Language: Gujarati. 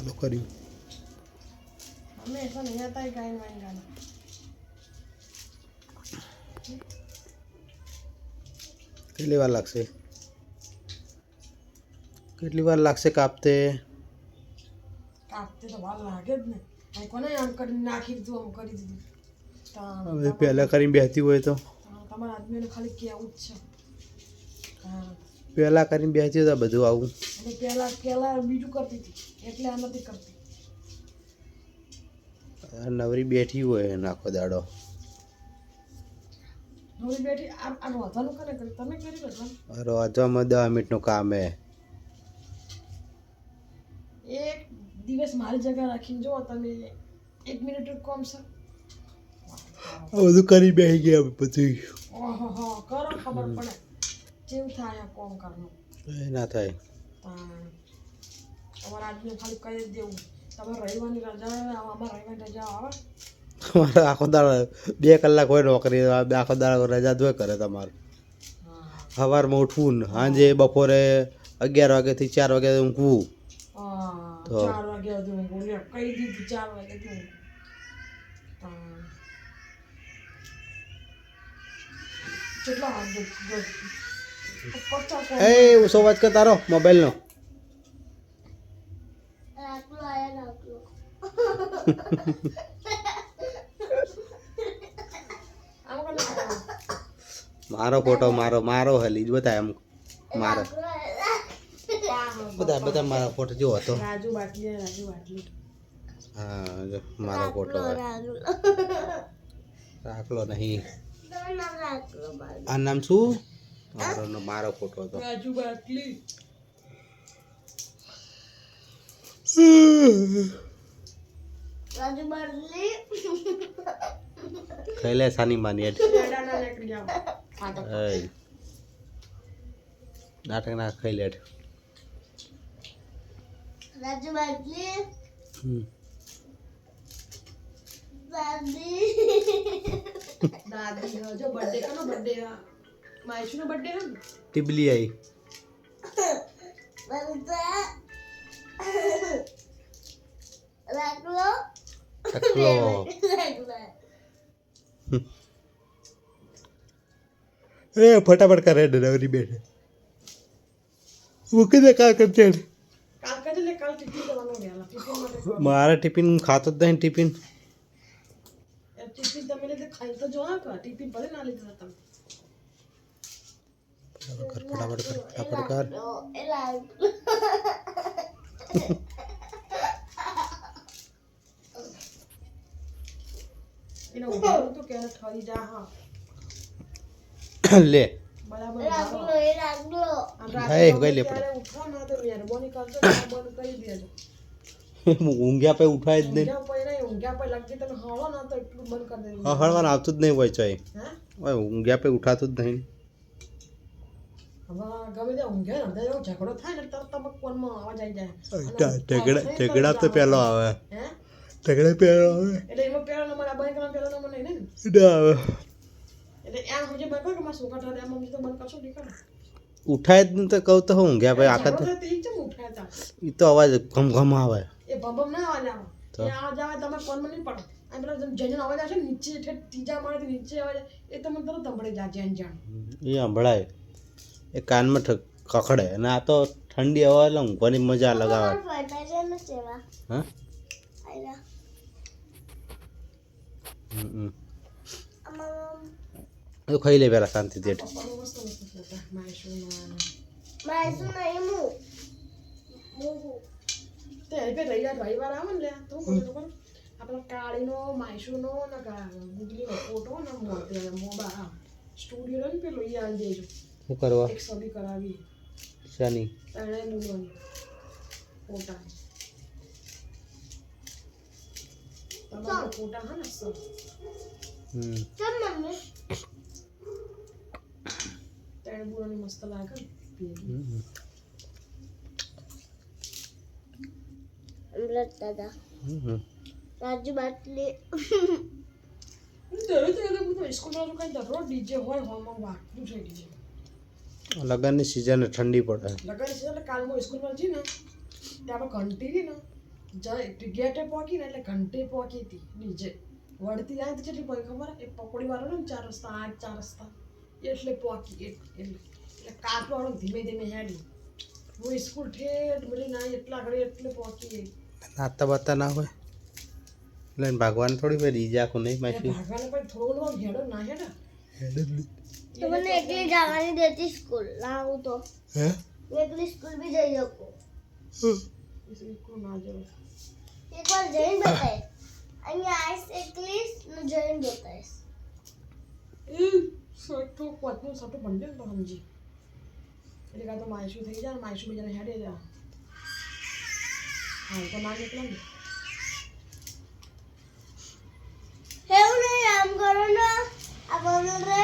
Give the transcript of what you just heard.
ચાલુ કર્યું. અમે એટલે નહીં હતા ગાયન વાઈન ગાના. કેટલી વાર લાગશે? કેટલી વાર લાગશે કાપતે? કાપતે તો વાર લાગે જ ને. આ કોને આમ કરી નાખી દીધું, આમ કરી દીધું. હવે પહેલાં કરીને બેસતી હોય તો તમારા આદમીને ખાલી કહેવું જ છે. હા, પહેલાં કરીને બેસતી હોય તો બધું આવું. અને પહેલા બીજું કરતી હતી એટલે આ નથી કરતી. નવરી બેઠી હોય એને આખો દાડો. નવરી બેઠી આ રોધાનું કરે કરી તમે કરી રોધવાનું. રોજવામાં 10 મિનિટનું કામ હે. એક દિવસ મારી જગ્યા રાખીને જો તમે 1 મિનિટ કોમ છે. આ બધું કરી બેસી ગયા પછી ઓહો હો કરો ખબર પડે કેવું થાય આ કોમ કરવાનું. એ ના થાય. તમારા આદમી ખાલી કહી જ દેવું તમે રવિવારની રજા અમારા રવિવારની રજા આવે. તમારે આખો દાડો 2 કલાક હોય નોકરી, આખો દાડો રજા જ હોય કરે તમારે. સવારમાં ઉઠવું ને સાંજે બપોરે 11 વાગ્યાથી 4 વાગ્યા ઊંઘવું. 4 વાગ્યા સુધી ઊંઘું કહી દીધું 4 વાગ્યા કેટલા વાગે એ ઓછો વાત કર તારો મોબાઈલનો. મારો ફોટો મારો હલી જ બતાય આમ મારો બધા મારો ફોટો જેવો હતો. રાજુ બાટલી હા જો મારો ફોટો રાખલો નહીં. આ નામ શું? મારો ફોટો હતો. રાજુ બાટલી ખાઈ લે સાની માની હેડ. નાટક ના ખાઈ લે. રાજુ બાટલી દાદી જો બર્થડે કનો બર્થડે માઈશુનો બર્થડે હે ને ટીબલી આવી. રાખલો એ ફટાફટ કરે ડરાવરી બેઠે મૂકી દે કાલ કરજે. કાલ કરે લે કાલ ટિફિન કરવાનો વેલા ટિફિન માટે મારા ટિફિન ખાતો જ નહીં. ટિફિન તમે એટલે ખાઈ તો જો હા ટિફિન ભલે ના લીધું તમે. ફટાફટ કર. એને ઉઠાડું તો કે ઠરી જા હા લે બરાબર એ ગઈ લે પડે. ઉઠો ના તો મહેરબાની કરજો બંધ કરી દેજો. ઊંઘ્યા પે ઉઠાય જ નહીં. ઊંઘ્યા પર લાગતી તમે હળો ના તો એટલું બંધ કરી દેજો. હળવાનું આવતું જ નહીં હોય ચોય. હે ઊંઘ્યા પે ઉઠાતું જ નહીં. હવે ગમે તે ઊંઘ્યા ને એવો ઝઘડો થાય ને તરત તમે કોનમાં અવાજ આવી જાય. ઝઘડા તો પહેલો આવે. હે ઝઘડા પહેલો આવે એટલે એમાં પેલો નંબર આ બંધ કરવાનો પેલો નંબર નહીં ને આવે. એટલે એમ સુધી બંધ કરો કે મારા છોકરા થાય એમ મમ્મી તો બંધ કરશો નહીં કરો. ઉઠાય જ નહીં તો કહું તો હું ઊંઘ્યા પછી આખા ઝઘડો થાય તો ઈ ચમ ઉઠાય તા એ તો અવાજ ઘમ આવે. એ ભમ ના અવાજ આવે એ અવાજ આવે તમે કોનમાં નહીં પડે. અને પેલો જેનો અવાજ આવશે ને નીચે ત્રીજા માળેથી નીચે અવાજ એ તમને તરત સંભળાઈ જાય જેન જાણ એ સંભળાય. એ કાનમાં ખખડે અને આ તો ઠંડી હવા એટલે ઊંઘવાની મજા લગાવે. હા તો ખાઈ લે પેલા શાંતિથી. પપ્પાનો મસ્ત મસ્ત ફોટા માયસુના તે હવે રવિવાર આવે ને લે તો હું કરું ખબર આપણે કાળીનો માયસુનો ને ગુગલીનો ફોટો ને મોતે મોબા સ્ટુડિયો ને પેલો ઈ આવી દેજો. શું કરવા? એક સબી કરાવી શાની? તણે લુગવાની ફોટા તમારા ફોટા હા ને સર તણે બુરાની મસ્ત લાગે દાદા રાજુ બાટલી સ્કૂલમાં કઈ દરો ડીજે હોય હોમમાં વાગતું છે ડીજે. લગનની સિઝન ઠંડી પડે. લગન છે એટલે કાલમાં સ્કૂલમાં જઈને ત્યાં આપણે ઘંટી રહી ને ગેટે પહોંચી ને એટલે ઘંટે પહોંચી હતી નીચે વળતી આવે તો કેટલી પહોંચી ખબર એ પકોડી વાળો ને 4 રસ્તા 8 રસ્તા એટલે પહોંચી એટલે કાચવાળો ધીમે ધીમે હેડી હું સ્કૂલ ઠેઠ મળી ના એટલા ઘડી એટલે પહોંચી નાતા બાતા ના હોય એટલે ભગવાન થોડી વાર ઈ જાખું નહીં માસી ભાગવાને પણ થોડું હેડો ના હેડા તો મને એકલી જવાની દેતી સ્કૂલ ના હું તો હે હું એકલી સ્કૂલ બી જઈ શકું સ્કૂલ ના જવું એકવાર જઈને બતાવીશ અહીંયા આવીશ એકલી ને જઈને બતાવીશ એ સટો કોતનું સટો બંને તો સમજી એટલે કાં તો માયસું થઈ જાય ને માયસું બીજાને હેડે જા હા તો ના નીકળે ને એવું નહીં આમ કરો ને આ બોલો રે